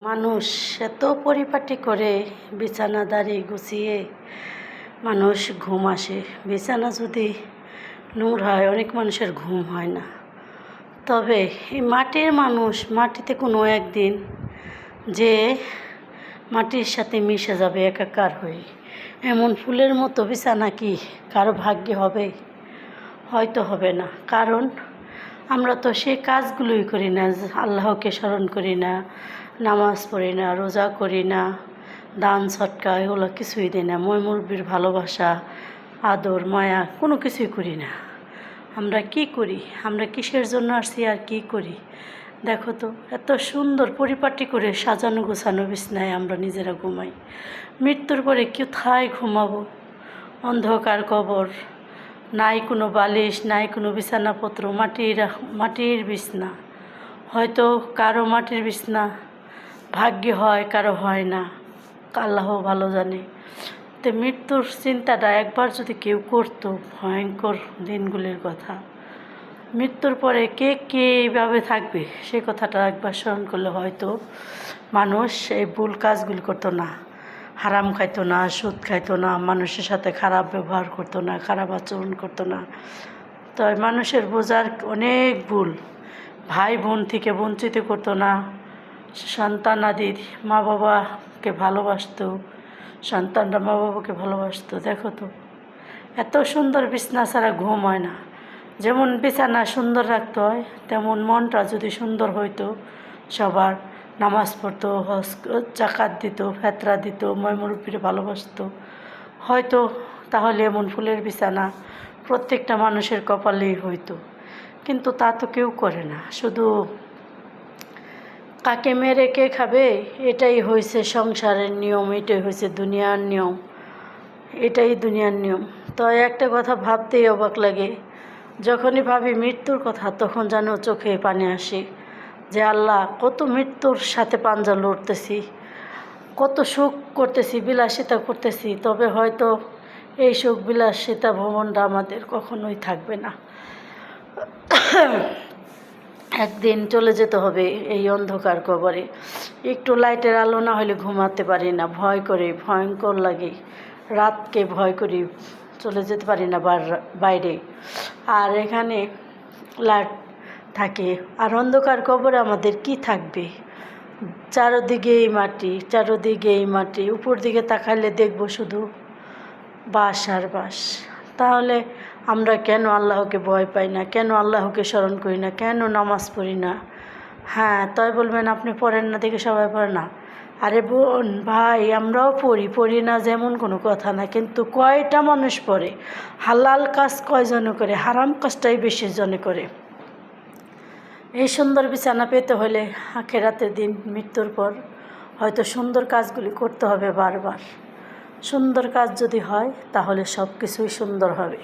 মানুষ এত পরিপাটি করে বিছানাদারি গুছিয়ে মানুষ ঘুম আসে। বিছানা যদি নোংরা হয় অনেক মানুষের ঘুম হয় না। তবে এই মাটির মানুষ মাটিতে কোনো একদিন যে মাটির সাথে মিশে যাবে একাকার হয়ে, এমন ফুলের মতো বিছানা কি কারো ভাগ্যে হবে? হয়তো হবে না। কারণ আমরা তো সেই কাজগুলোই করি না, আল্লাহকে স্মরণ করি না, নামাজ পড়ি না, রোজা করি না, দান সৎকা এগুলো কিছুই দিই না। মুরব্বির ভালোবাসা, আদর, মায়া কোনো কিছুই করি না। আমরা কি করি? আমরা কিসের জন্য আসছি আর কি করি? দেখো তো, এত সুন্দর পরিপাটি করে সাজানো গোছানো বিছানায় আমরা নিজেরা ঘুমাই। মৃত্যুর পরে কোথায় ঘুমাবো? অন্ধকার কবর, নাই কোনো বালিশ, নাই কোনো বিছানাপত্র, মাটির বিছনা। হয়তো কারো মাটির বিছনা ভাগ্যে হয়, কারো হয় না, আল্লাহ ভালো জানে। তো মৃত্যুর চিন্তাটা একবার যদি কেউ করতো, ভয়ঙ্কর দিনগুলির কথা, মৃত্যুর পরে কে এইভাবে থাকবে সে কথাটা একবার স্মরণ করলে হয়তো মানুষ এই ভুল কাজগুলি করতো না, হারাম খাইতো না, সুদ খাইতো না, মানুষের সাথে খারাপ ব্যবহার করতো না, খারাপ আচরণ করতো না। তো মানুষের বোঝার অনেক ভুল, ভাই বোন থেকে বঞ্চিত করতো না, সন্তানাদির মা বাবাকে ভালোবাসতো, সন্তানরা মা বাবাকে ভালোবাসতো। দেখো তো, এত সুন্দর বিছানা ছাড়া ঘুম হয় না। যেমন বিছানা সুন্দর রাখতে হয়, তেমন মনটা যদি সুন্দর হইতো, সবার নামাজ পড়তো, জাকাত দিত, ফেতরা দিত, মুরব্বিরে ভালোবাসতো, হয়তো তাহলে এমন ফুলের বিছানা প্রত্যেকটা মানুষের কপালেই হইতো। কিন্তু তা তো কেউ করে না। শুধু কাকে মেরে কে খাবে এটাই হয়েছে সংসারের নিয়ম, এটাই হয়েছে দুনিয়ার নিয়ম, এটাই দুনিয়ার নিয়ম। তো একটা কথা ভাবতেই অবাক লাগে, যখনই ভাবি মৃত্যুর কথা তখন যেন চোখে পানি আসে যে আল্লাহ, কত মৃত্যুর সাথে পাঞ্জা লড়তেছি, কত সুখ করতেছি, বিলাসিতা করতেছি, তবে হয়তো এই সুখ বিলাসিতা ভ্রমণটা আমাদের কখনোই থাকবে না। একদিন চলে যেতে হবে এই অন্ধকার কবরে। একটু লাইটের আলো না হলে ঘুমাতে পারি না, ভয় করে, ভয়ঙ্কর লাগে, রাতকে ভয় করি, চলে যেতে পারি না বাইরে। আর এখানে লাইট থাকে, আর অন্ধকার কবরে আমাদের কি থাকবে? চারদিকেই মাটি, চারদিকেই মাটি, উপর দিকে তাকাইলে দেখব শুধু বাস আর বাস। তাহলে আমরা কেন আল্লাহকে ভয় পাই না? কেন আল্লাহকে স্মরণ করি না? কেন নামাজ পড়ি না? হ্যাঁ, তাই বলবেন আপনি পড়েন না দেখে সবাই পড়ে না। আরে বোন, ভাই, আমরাও পড়ি না যেমন কোনো কথা না, কিন্তু কয়টা মানুষ পড়ে? হালাল কাজ কয়জনে করে? হারাম কাজটাই বেশি জনে করে। এই সুন্দর বিছানা পেতে হলে আখিরাতের দিন মৃত্যুর পর হয়তো সুন্দর কাজগুলি করতে হবে বারবার। সুন্দর কাজ যদি হয় তাহলে সব কিছুই সুন্দর হবে।